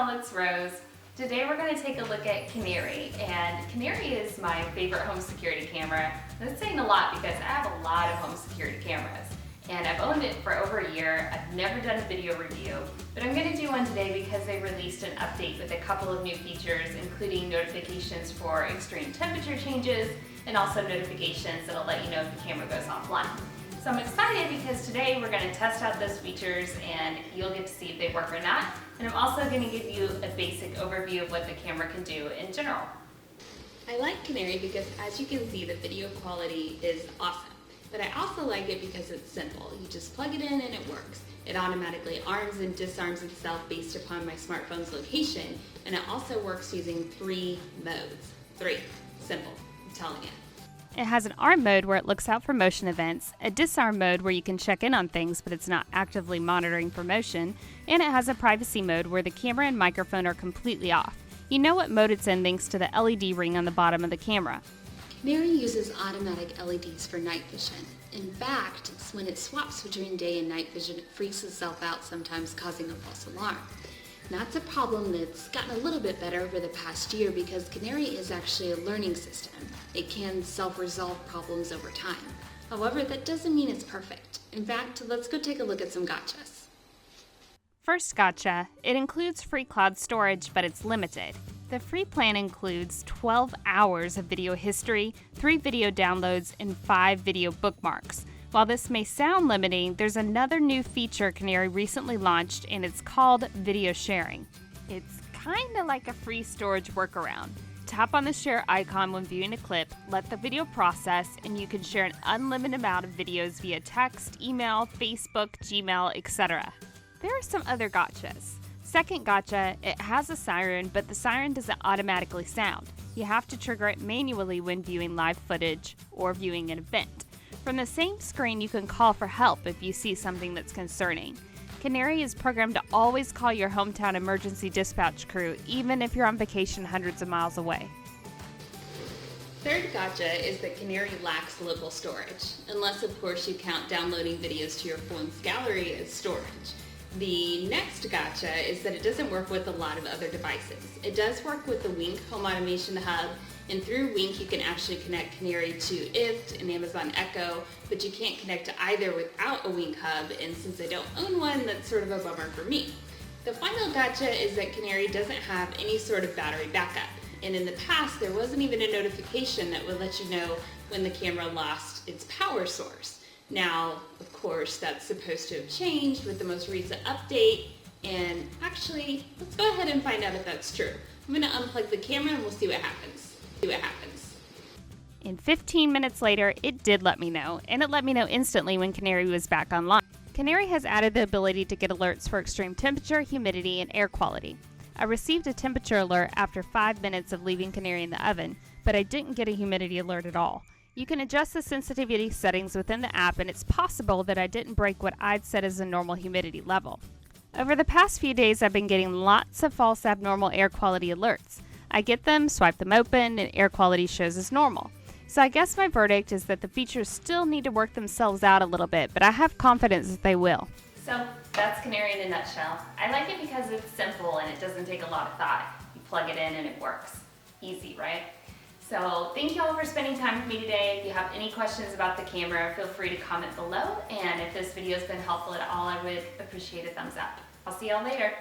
y'all, it's Rose. Today we're going to take a look at Canary, and Canary is my favorite home security camera. That's saying a lot because I have a lot of home security cameras, and I've owned it for over a year. I've never done a video review, but I'm going to do one today because they released an update with a couple of new features, including notifications for extreme temperature changes and also notifications that'll let you know if the camera goes offline. So I'm excited because today we're going to test out those features and you'll get to see if they work or not. And I'm also going to give you a basic overview of what the camera can do in general. I like Canary because, as you can see, the video quality is awesome. But I also like it because it's simple. You just plug it in and it works. It automatically arms and disarms itself based upon my smartphone's location, and it also works using 3 modes. 3. Simple. I'm telling you. It has an arm mode where it looks out for motion events, a disarm mode where you can check in on things but it's not actively monitoring for motion, and it has a privacy mode where the camera and microphone are completely off. You know what mode it's in thanks to the LED ring on the bottom of the camera. Canary uses automatic LEDs for night vision. In fact, it's when it swaps between day and night vision it freaks itself out, sometimes causing a false alarm. That's a problem that's gotten a little bit better over the past year because Canary is actually a learning system. It can self-resolve problems over time. However, that doesn't mean it's perfect. In fact, let's go take a look at some gotchas. First gotcha, it includes free cloud storage, but it's limited. The free plan includes 12 hours of video history, 3 video downloads, and 5 video bookmarks. While this may sound limiting, there's another new feature Canary recently launched, and it's called video sharing. It's kind of like a free storage workaround. Tap on the share icon when viewing a clip, let the video process, and you can share an unlimited amount of videos via text, email, Facebook, Gmail, etc. There are some other gotchas. Second gotcha, it has a siren, but the siren doesn't automatically sound. You have to trigger it manually when viewing live footage or viewing an event. From the same screen, you can call for help if you see something that's concerning. Canary is programmed to always call your hometown emergency dispatch crew, even if you're on vacation hundreds of miles away. Third gotcha is that Canary lacks local storage, unless of course you count downloading videos to your phone's gallery as storage. The next gotcha is that it doesn't work with a lot of other devices. It does work with the Wink Home Automation Hub, and through Wink you can actually connect Canary to IFT and Amazon Echo, but you can't connect to either without a Wink Hub, and since I don't own one, that's sort of a bummer for me. The final gotcha is that Canary doesn't have any sort of battery backup, and in the past there wasn't even a notification that would let you know when the camera lost its power source. Now, of course, that's supposed to have changed with the most recent update, and actually, let's go ahead and find out if that's true. I'm going to unplug the camera and we'll see what happens. And 15 minutes later, it did let me know, and it let me know instantly when Canary was back online. Canary has added the ability to get alerts for extreme temperature, humidity, and air quality. I received a temperature alert after 5 minutes of leaving Canary in the oven, but I didn't get a humidity alert at all. You can adjust the sensitivity settings within the app, and it's possible that I didn't break what I'd set as a normal humidity level. Over the past few days, I've been getting lots of false abnormal air quality alerts. I get them, swipe them open, and air quality shows as normal. So I guess my verdict is that the features still need to work themselves out a little bit, but I have confidence that they will. So that's Canary in a nutshell. I like it because it's simple and it doesn't take a lot of thought. You plug it in and it works. Easy, right? So thank you all for spending time with me today. If you have any questions about the camera, feel free to comment below. And if this video has been helpful at all, I would appreciate a thumbs up. I'll see y'all later.